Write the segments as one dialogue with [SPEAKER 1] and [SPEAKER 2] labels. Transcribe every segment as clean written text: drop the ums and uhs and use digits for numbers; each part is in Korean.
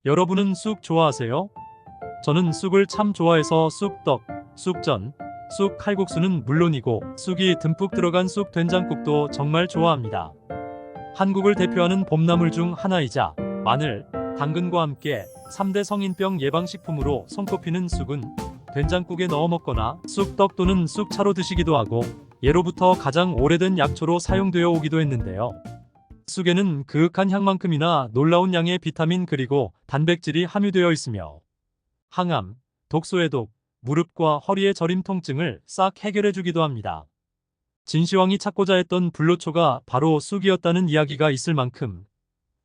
[SPEAKER 1] 여러분은 쑥 좋아하세요? 저는 쑥을 참 좋아해서 쑥떡, 쑥전, 쑥 칼국수는 물론이고 쑥이 듬뿍 들어간 쑥 된장국도 정말 좋아합니다. 한국을 대표하는 봄나물 중 하나이자 마늘, 당근과 함께 3대 성인병 예방식품으로 손꼽히는 쑥은 된장국에 넣어 먹거나 쑥떡 또는 쑥차로 드시기도 하고 예로부터 가장 오래된 약초로 사용되어 오기도 했는데요. 쑥에는 그윽한 향만큼이나 놀라운 양의 비타민 그리고 단백질이 함유되어 있으며 항암, 독소해독, 무릎과 허리의 저림 통증을 싹 해결해주기도 합니다. 진시황이 찾고자 했던 불로초가 바로 쑥이었다는 이야기가 있을 만큼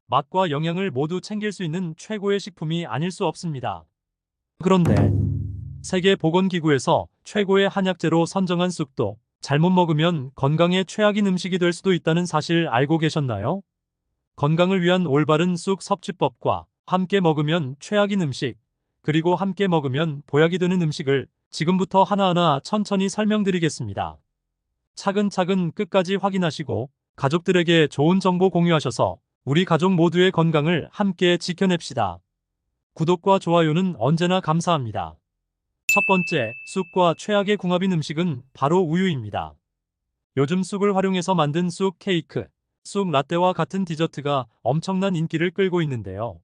[SPEAKER 1] 맛과 영양을 모두 챙길 수 있는 최고의 식품이 아닐 수 없습니다. 그런데 세계보건기구에서 최고의 한약재로 선정한 쑥도 잘못 먹으면 건강에 최악인 음식이 될 수도 있다는 사실 알고 계셨나요? 건강을 위한 올바른 쑥 섭취법과 함께 먹으면 최악인 음식, 그리고 함께 먹으면 보약이 되는 음식을 지금부터 하나하나 천천히 설명드리겠습니다. 차근차근 끝까지 확인하시고 가족들에게 좋은 정보 공유하셔서 우리 가족 모두의 건강을 함께 지켜냅시다. 구독과 좋아요는 언제나 감사합니다. 첫 번째, 쑥과 최악의 궁합인 음식은 바로 우유입니다. 요즘 쑥을 활용해서 만든 쑥 케이크, 쑥 라떼와 같은 디저트가 엄청난 인기를 끌고 있는데요.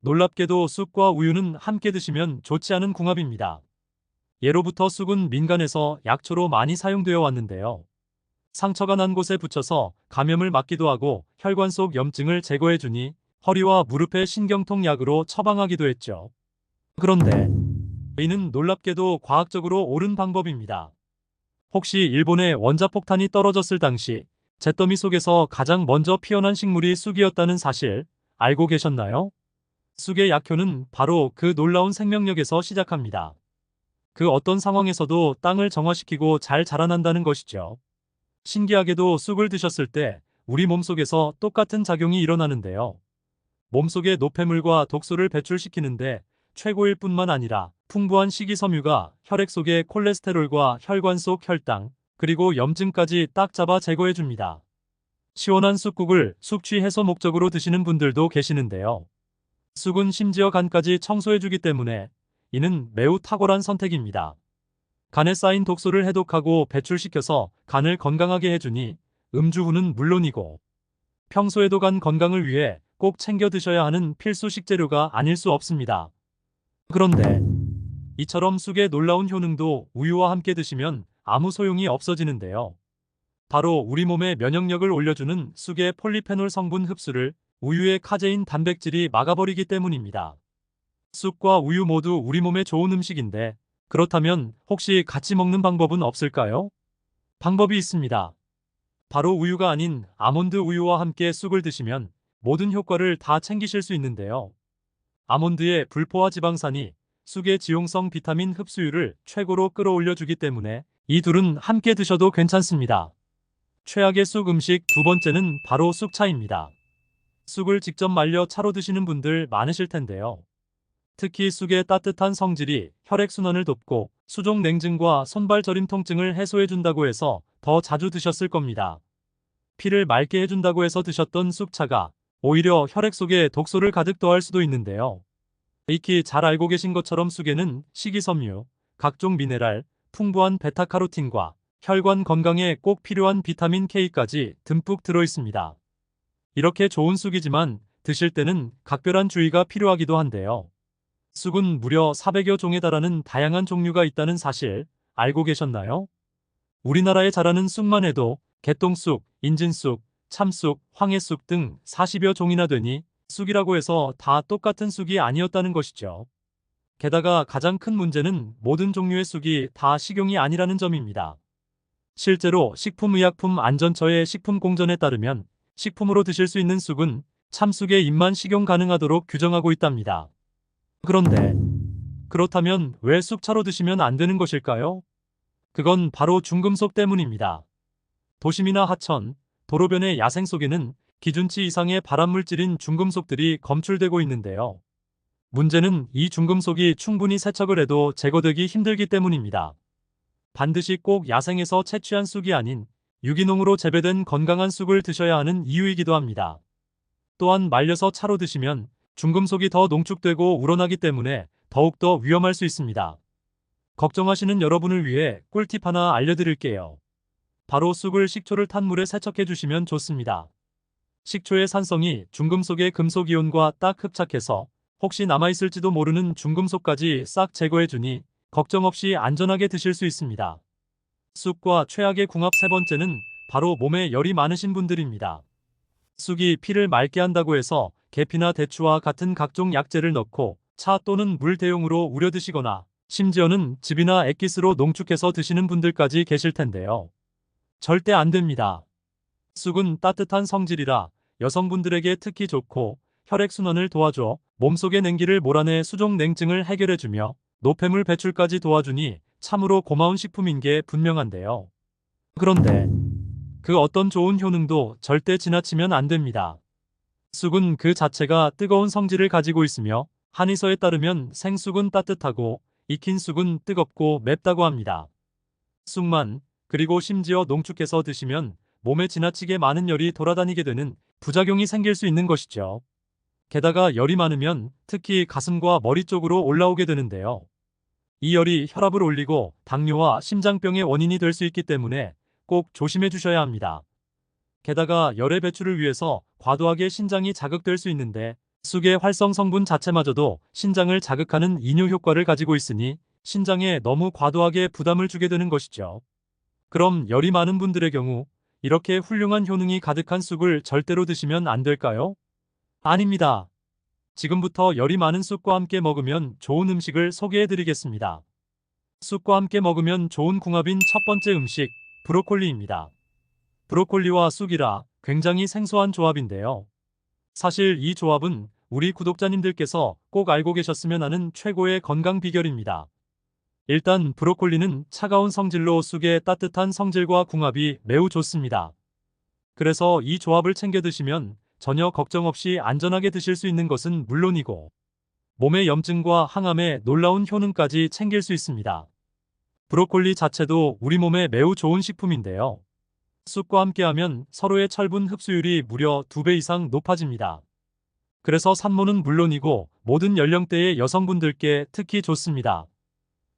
[SPEAKER 1] 놀랍게도 쑥과 우유는 함께 드시면 좋지 않은 궁합입니다. 예로부터 쑥은 민간에서 약초로 많이 사용되어 왔는데요. 상처가 난 곳에 붙여서 감염을 막기도 하고 혈관 속 염증을 제거해주니 허리와 무릎의 신경통 약으로 처방하기도 했죠. 그런데 이는 놀랍게도 과학적으로 옳은 방법입니다. 혹시 일본에 원자폭탄이 떨어졌을 당시 잿더미 속에서 가장 먼저 피어난 식물이 쑥이었다는 사실 알고 계셨나요? 쑥의 약효는 바로 그 놀라운 생명력에서 시작합니다. 그 어떤 상황에서도 땅을 정화시키고 잘 자라난다는 것이죠. 신기하게도 쑥을 드셨을 때 우리 몸속에서 똑같은 작용이 일어나는데요. 몸속의 노폐물과 독소를 배출시키는데 최고일 뿐만 아니라 풍부한 식이섬유가 혈액 속의 콜레스테롤과 혈관 속 혈당, 그리고 염증까지 딱 잡아 제거해줍니다. 시원한 쑥국을 숙취 해소 목적으로 드시는 분들도 계시는데요. 쑥은 심지어 간까지 청소해주기 때문에 이는 매우 탁월한 선택입니다. 간에 쌓인 독소를 해독하고 배출시켜서 간을 건강하게 해주니 음주 후는 물론이고 평소에도 간 건강을 위해 꼭 챙겨 드셔야 하는 필수 식재료가 아닐 수 없습니다. 그런데 이처럼 쑥의 놀라운 효능도 우유와 함께 드시면 아무 소용이 없어지는데요. 바로 우리 몸의 면역력을 올려주는 쑥의 폴리페놀 성분 흡수를 우유의 카제인 단백질이 막아버리기 때문입니다. 쑥과 우유 모두 우리 몸에 좋은 음식인데 그렇다면 혹시 같이 먹는 방법은 없을까요? 방법이 있습니다. 바로 우유가 아닌 아몬드 우유와 함께 쑥을 드시면 모든 효과를 다 챙기실 수 있는데요. 아몬드의 불포화 지방산이 쑥의 지용성 비타민 흡수율을 최고로 끌어올려주기 때문에 이 둘은 함께 드셔도 괜찮습니다. 최악의 쑥 음식 두 번째는 바로 쑥차입니다. 쑥을 직접 말려 차로 드시는 분들 많으실 텐데요. 특히 쑥의 따뜻한 성질이 혈액순환을 돕고 수족 냉증과 손발 저림 통증을 해소해준다고 해서 더 자주 드셨을 겁니다. 피를 맑게 해준다고 해서 드셨던 쑥차가 오히려 혈액 속에 독소를 가득 더할 수도 있는데요. 익히 잘 알고 계신 것처럼 쑥에는 식이섬유, 각종 미네랄, 풍부한 베타카로틴과 혈관 건강에 꼭 필요한 비타민 K까지 듬뿍 들어있습니다. 이렇게 좋은 쑥이지만 드실 때는 각별한 주의가 필요하기도 한데요. 쑥은 무려 400여 종에 달하는 다양한 종류가 있다는 사실 알고 계셨나요? 우리나라에 자라는 쑥만 해도 개똥쑥, 인진쑥, 참쑥, 황해쑥 등 40여 종이나 되니 쑥이라고 해서 다 똑같은 쑥이 아니었다는 것이죠. 게다가 가장 큰 문제는 모든 종류의 쑥이 다 식용이 아니라는 점입니다. 실제로 식품의약품안전처의 식품공전에 따르면 식품으로 드실 수 있는 쑥은 참쑥의 잎만 식용 가능하도록 규정하고 있답니다. 그런데 그렇다면 왜 쑥차로 드시면 안 되는 것일까요? 그건 바로 중금속 때문입니다. 도심이나 하천, 도로변의 야생 속에는 기준치 이상의 발암물질인 중금속들이 검출되고 있는데요. 문제는 이 중금속이 충분히 세척을 해도 제거되기 힘들기 때문입니다. 반드시 꼭 야생에서 채취한 쑥이 아닌 유기농으로 재배된 건강한 쑥을 드셔야 하는 이유이기도 합니다. 또한 말려서 차로 드시면 중금속이 더 농축되고 우러나기 때문에 더욱더 위험할 수 있습니다. 걱정하시는 여러분을 위해 꿀팁 하나 알려드릴게요. 바로 쑥을 식초를 탄 물에 세척해 주시면 좋습니다. 식초의 산성이 중금속의 금속이온과 딱 흡착해서 혹시 남아있을지도 모르는 중금속까지 싹 제거해 주니 걱정 없이 안전하게 드실 수 있습니다. 쑥과 최악의 궁합 세 번째는 바로 몸에 열이 많으신 분들입니다. 쑥이 피를 맑게 한다고 해서 계피나 대추와 같은 각종 약재를 넣고 차 또는 물 대용으로 우려 드시거나 심지어는 즙이나 액기스로 농축해서 드시는 분들까지 계실 텐데요. 절대 안 됩니다. 쑥은 따뜻한 성질이라 여성분들에게 특히 좋고 혈액순환을 도와줘 몸속의 냉기를 몰아내 수족 냉증을 해결해주며 노폐물 배출까지 도와주니 참으로 고마운 식품인 게 분명한데요. 그런데 그 어떤 좋은 효능도 절대 지나치면 안 됩니다. 쑥은 그 자체가 뜨거운 성질을 가지고 있으며 한의서에 따르면 생쑥은 따뜻하고 익힌 쑥은 뜨겁고 맵다고 합니다. 쑥만 그리고 심지어 농축해서 드시면 몸에 지나치게 많은 열이 돌아다니게 되는 부작용이 생길 수 있는 것이죠. 게다가 열이 많으면 특히 가슴과 머리 쪽으로 올라오게 되는데요. 이 열이 혈압을 올리고 당뇨와 심장병의 원인이 될 수 있기 때문에 꼭 조심해 주셔야 합니다. 게다가 열의 배출을 위해서 과도하게 신장이 자극될 수 있는데 쑥의 활성 성분 자체마저도 신장을 자극하는 이뇨 효과를 가지고 있으니 신장에 너무 과도하게 부담을 주게 되는 것이죠. 그럼 열이 많은 분들의 경우 이렇게 훌륭한 효능이 가득한 쑥을 절대로 드시면 안 될까요? 아닙니다. 지금부터 열이 많은 쑥과 함께 먹으면 좋은 음식을 소개해 드리겠습니다. 쑥과 함께 먹으면 좋은 궁합인 첫 번째 음식, 브로콜리입니다. 브로콜리와 쑥이라 굉장히 생소한 조합인데요. 사실 이 조합은 우리 구독자님들께서 꼭 알고 계셨으면 하는 최고의 건강 비결입니다. 일단 브로콜리는 차가운 성질로 쑥의 따뜻한 성질과 궁합이 매우 좋습니다. 그래서 이 조합을 챙겨 드시면 전혀 걱정 없이 안전하게 드실 수 있는 것은 물론이고 몸의 염증과 항암에 놀라운 효능까지 챙길 수 있습니다. 브로콜리 자체도 우리 몸에 매우 좋은 식품인데요. 쑥과 함께하면 서로의 철분 흡수율이 무려 2배 이상 높아집니다. 그래서 산모는 물론이고 모든 연령대의 여성분들께 특히 좋습니다.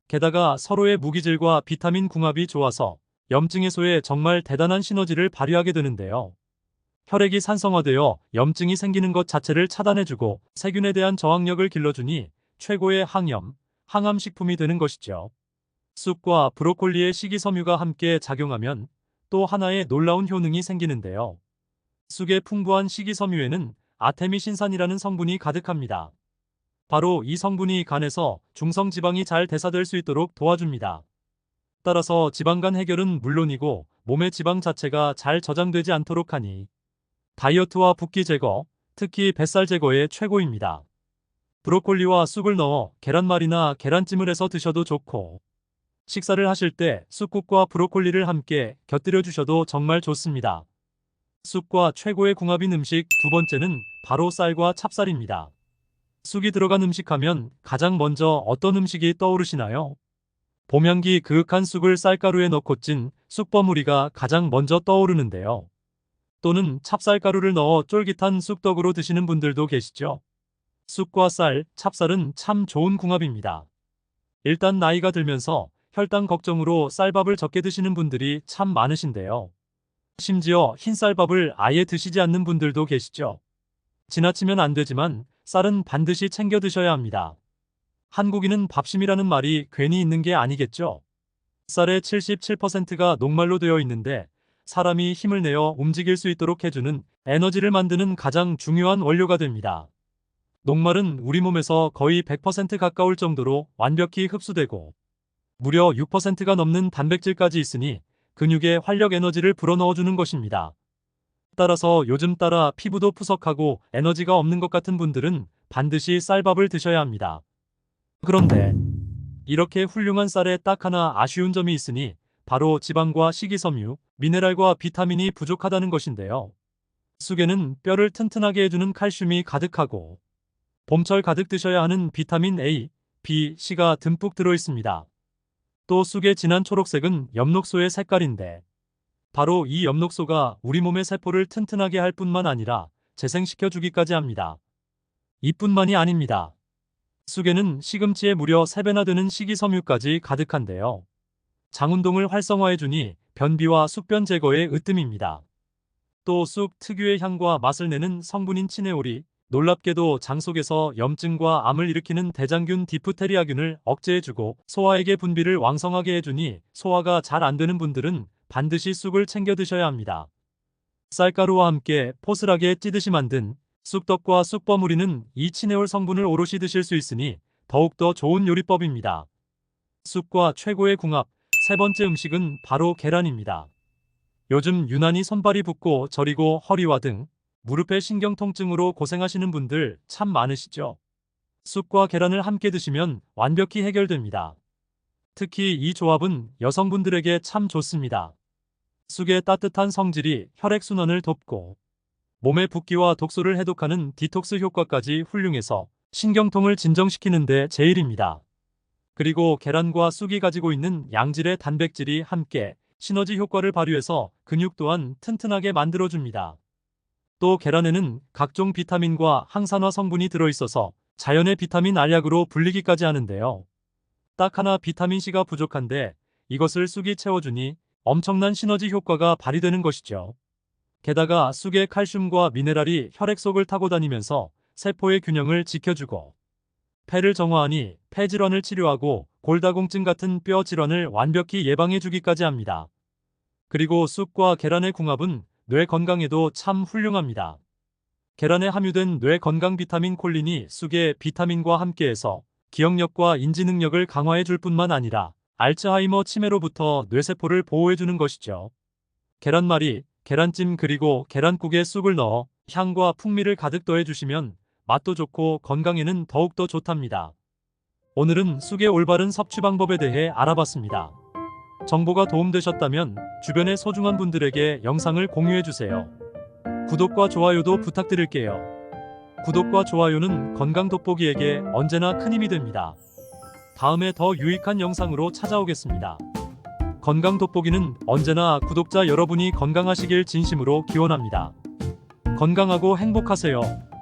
[SPEAKER 1] 게다가 서로의 무기질과 비타민 궁합이 좋아서 염증 해소에 정말 대단한 시너지를 발휘하게 되는데요. 혈액이 산성화되어 염증이 생기는 것 자체를 차단해주고 세균에 대한 저항력을 길러주니 최고의 항염, 항암 식품이 되는 것이죠. 쑥과 브로콜리의 식이섬유가 함께 작용하면 또 하나의 놀라운 효능이 생기는데요. 쑥의 풍부한 식이섬유에는 아테미신산이라는 성분이 가득합니다. 바로 이 성분이 간에서 중성지방이 잘 대사될 수 있도록 도와줍니다. 따라서 지방간 해결은 물론이고 몸의 지방 자체가 잘 저장되지 않도록 하니 다이어트와 붓기 제거, 특히 뱃살 제거에 최고입니다. 브로콜리와 쑥을 넣어 계란말이나 계란찜을 해서 드셔도 좋고 식사를 하실 때 쑥국과 브로콜리를 함께 곁들여 주셔도 정말 좋습니다. 쑥과 최고의 궁합인 음식 두 번째는 바로 쌀과 찹쌀입니다. 쑥이 들어간 음식 하면 가장 먼저 어떤 음식이 떠오르시나요? 봄향기 그윽한 쑥을 쌀가루에 넣고 찐 쑥버무리가 가장 먼저 떠오르는데요. 또는 찹쌀가루를 넣어 쫄깃한 쑥떡으로 드시는 분들도 계시죠. 쑥과 쌀, 찹쌀은 참 좋은 궁합입니다. 일단 나이가 들면서 혈당 걱정으로 쌀밥을 적게 드시는 분들이 참 많으신데요. 심지어 흰쌀밥을 아예 드시지 않는 분들도 계시죠. 지나치면 안 되지만 쌀은 반드시 챙겨 드셔야 합니다. 한국인은 밥심이라는 말이 괜히 있는 게 아니겠죠. 쌀의 77%가 녹말로 되어 있는데 사람이 힘을 내어 움직일 수 있도록 해주는 에너지를 만드는 가장 중요한 원료가 됩니다. 녹말은 우리 몸에서 거의 100% 가까울 정도로 완벽히 흡수되고 무려 6%가 넘는 단백질까지 있으니 근육에 활력 에너지를 불어넣어주는 것입니다. 따라서 요즘 따라 피부도 푸석하고 에너지가 없는 것 같은 분들은 반드시 쌀밥을 드셔야 합니다. 그런데 이렇게 훌륭한 쌀에 딱 하나 아쉬운 점이 있으니 바로 지방과 식이섬유, 미네랄과 비타민이 부족하다는 것인데요. 쑥에는 뼈를 튼튼하게 해주는 칼슘이 가득하고 봄철 가득 드셔야 하는 비타민 A, B, C가 듬뿍 들어있습니다. 또 쑥의 진한 초록색은 엽록소의 색깔인데 바로 이 엽록소가 우리 몸의 세포를 튼튼하게 할 뿐만 아니라 재생시켜 주기까지 합니다. 이뿐만이 아닙니다. 쑥에는 시금치의 무려 3배나 되는 식이섬유까지 가득한데요. 장운동을 활성화해주니 변비와 숙변 제거에 으뜸입니다. 또 쑥 특유의 향과 맛을 내는 성분인 치네올이 놀랍게도 장 속에서 염증과 암을 일으키는 대장균 디프테리아균을 억제해주고 소화액의 분비를 왕성하게 해주니 소화가 잘 안 되는 분들은 반드시 쑥을 챙겨 드셔야 합니다. 쌀가루와 함께 포슬하게 찌듯이 만든 쑥떡과 쑥버무리는 이 치네올 성분을 오롯이 드실 수 있으니 더욱더 좋은 요리법입니다. 쑥과 최고의 궁합, 세 번째 음식은 바로 계란입니다. 요즘 유난히 손발이 붓고 저리고 허리와 등 무릎의 신경통증으로 고생하시는 분들 참 많으시죠? 쑥과 계란을 함께 드시면 완벽히 해결됩니다. 특히 이 조합은 여성분들에게 참 좋습니다. 쑥의 따뜻한 성질이 혈액순환을 돕고 몸의 붓기와 독소를 해독하는 디톡스 효과까지 훌륭해서 신경통을 진정시키는 데 제일입니다. 그리고 계란과 쑥이 가지고 있는 양질의 단백질이 함께 시너지 효과를 발휘해서 근육 또한 튼튼하게 만들어줍니다. 또 계란에는 각종 비타민과 항산화 성분이 들어있어서 자연의 비타민 알약으로 불리기까지 하는데요. 딱 하나 비타민C가 부족한데 이것을 쑥이 채워주니 엄청난 시너지 효과가 발휘되는 것이죠. 게다가 쑥의 칼슘과 미네랄이 혈액 속을 타고 다니면서 세포의 균형을 지켜주고 폐를 정화하니 폐질환을 치료하고 골다공증 같은 뼈 질환을 완벽히 예방해주기까지 합니다. 그리고 쑥과 계란의 궁합은 뇌 건강에도 참 훌륭합니다. 계란에 함유된 뇌 건강 비타민 콜린이 쑥의 비타민과 함께해서 기억력과 인지 능력을 강화해줄 뿐만 아니라 알츠하이머 치매로부터 뇌세포를 보호해주는 것이죠. 계란말이, 계란찜 그리고 계란국에 쑥을 넣어 향과 풍미를 가득 더해주시면 맛도 좋고 건강에는 더욱더 좋답니다. 오늘은 쑥의 올바른 섭취 방법에 대해 알아봤습니다. 정보가 도움되셨다면 주변의 소중한 분들에게 영상을 공유해주세요. 구독과 좋아요도 부탁드릴게요. 구독과 좋아요는 건강 돋보기에게 언제나 큰 힘이 됩니다. 다음에 더 유익한 영상으로 찾아오겠습니다. 건강 돋보기는 언제나 구독자 여러분이 건강하시길 진심으로 기원합니다. 건강하고 행복하세요.